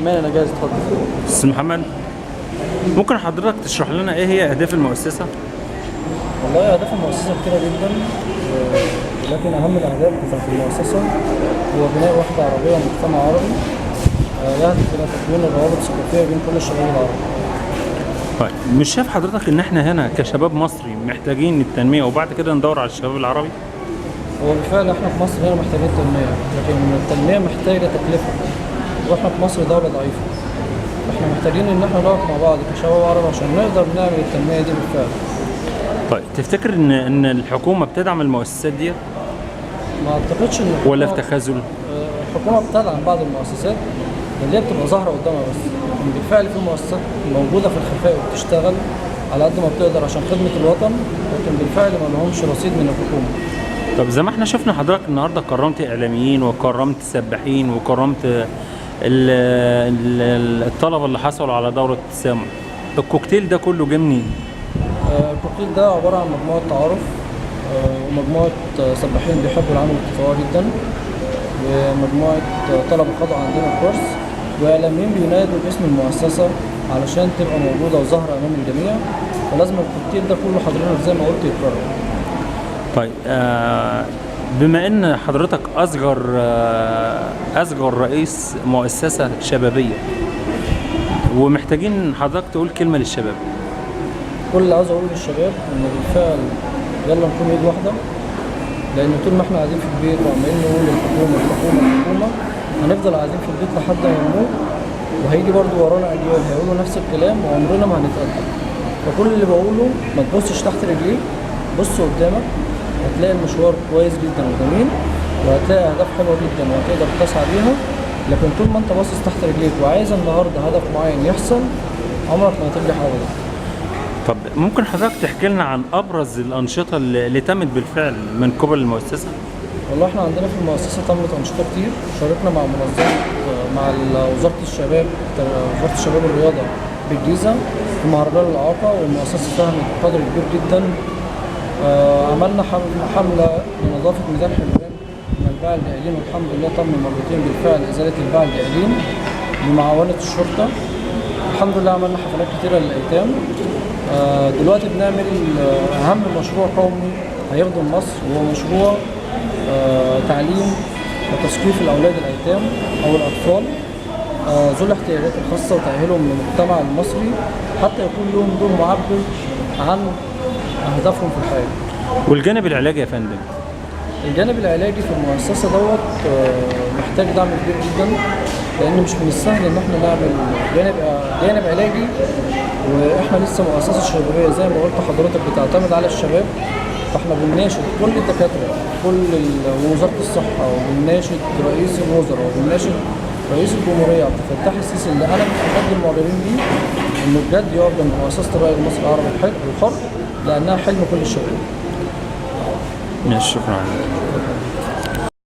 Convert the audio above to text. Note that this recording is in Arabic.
انا جاهز، اتفضل. استاذ محمد، ممكن حضرتك تشرح لنا ايه هي اهداف المؤسسه؟ والله اهداف المؤسسه كتيره جدا، لكن اهم الاهداف بتاعت المؤسسه هو بناء وحده عربيه ومجتمع عربي يهدف الى تكوين الروابط الثقافيه بين كل الشباب العربي. طيب، مش شايف حضرتك ان احنا هنا كشباب مصري محتاجين التنميه وبعد كده ندور على الشباب العربي؟ هو بالفعل احنا في مصر هنا محتاجين تنميه، لكن التنميه محتاجه تكلفه، واحنا في مصر دوله ضعيفه. احنا محتاجين ان احنا نقف مع بعض كشباب عرب عشان نقدر نعمل التنميه دي بالفعل. طيب، تفتكر ان الحكومه بتدعم المؤسسات دي ما اعتقدش ان ولا في تخاذل؟ الحكومه بتدعم بعض المؤسسات اللي هي بتبقى ظاهره قدامها بس، لكن بالفعل في مؤسسات موجوده في الخفاء وبتشتغل على قد ما بتقدر عشان خدمه الوطن، لكن بالفعل ما لهمش رصيد من الحكومه. طب زي ما احنا شفنا حضرتك النهارده كرمت اعلاميين وكرمت سباحين وكرمت الطلبه اللي حصلوا على دوره التسامح، الكوكتيل ده كله جه منين؟ الكوكتيل ده عباره عن مجموعه تعارف ومجموعه سباحين بيحبوا العمل التطوعي جدا، ومجموعه طلبه خدوا عندنا كورس، واعلاميين بينادوا باسم المؤسسه علشان تبقى موجوده وظاهره امام الجميع، فلازم الكوكتيل ده كله حضرتك زي ما قلت يتكرر. طيب، بما ان حضرتك اصغر رئيس مؤسسه شبابيه، ومحتاجين حضرتك تقول كلمه للشباب. كل اللي عاوز اقوله للشباب ان بالفعل يلا نكون ايد واحده، لان طول ما احنا قاعدين في البيت وعمالين نقول الحكومه الحكومه الحكومه هنفضل قاعدين في البيت لحد ما نموت، وهيجي برضو ورانا اجيال هيقولوا نفس الكلام وعمرنا ما هنتقدم. فكل اللي بقوله ما تبصش تحت رجليك، بص قدامك، هتلاقي المشوار كويس جدا وجميل، وهتلاقي اهداف حلوه جدا وهتقدر تسعى بيها، لكن طول ما انت باصص تحت رجليك وعايز النهارده هدف معين يحصل عمرك ما هتنجح ابدا. طب ممكن حضرتك تحكي لنا عن ابرز الانشطه اللي تمت بالفعل من قبل المؤسسه؟ والله احنا عندنا في المؤسسه تمت انشطه كتير، شاركنا مع منظمه مع وزاره الشباب والرياضه بالجيزه في مهرجان الاعاقه، والمؤسسه ساهمت بقدر كبير جدا. عملنا حمله لنظافه ميدان حلوان من الباعة الجائلين، والحمد لله تم مرتين بالفعل ازاله الباعة الجائلين بمعاونه الشرطه. الحمد لله عملنا حفلات كتيره للايتام. دلوقتي بنعمل اهم مشروع قومي هيخدم مصر، وهو مشروع تعليم وتثقيف الاولاد الايتام او الاطفال ذو الاحتياجات الخاصه، وتاهيلهم للمجتمع المصري حتى يكون لهم دور معبر عن اهدافهم في الحياه. والجانب العلاجي يا فندم؟ الجانب العلاجي في المؤسسه محتاج دعم كبير جدا، لان مش من السهل ان احنا نعمل جانب علاجي واحنا لسه مؤسسه شبابيه زي ما قلت حضرتك بتعتمد على الشباب. فاحنا بنناشد كل الدكاتره ووزاره الصحه، وبنناشد رئيس الوزراء، وبنناشد رئيس الجمهوريه عبد الفتاح السيسي اللي انا من اشد المعجبين بيه انه بجد يقف جنب مؤسسه الرائد المصري العربي الحر، لانها حلم كل الشباب. شكرا.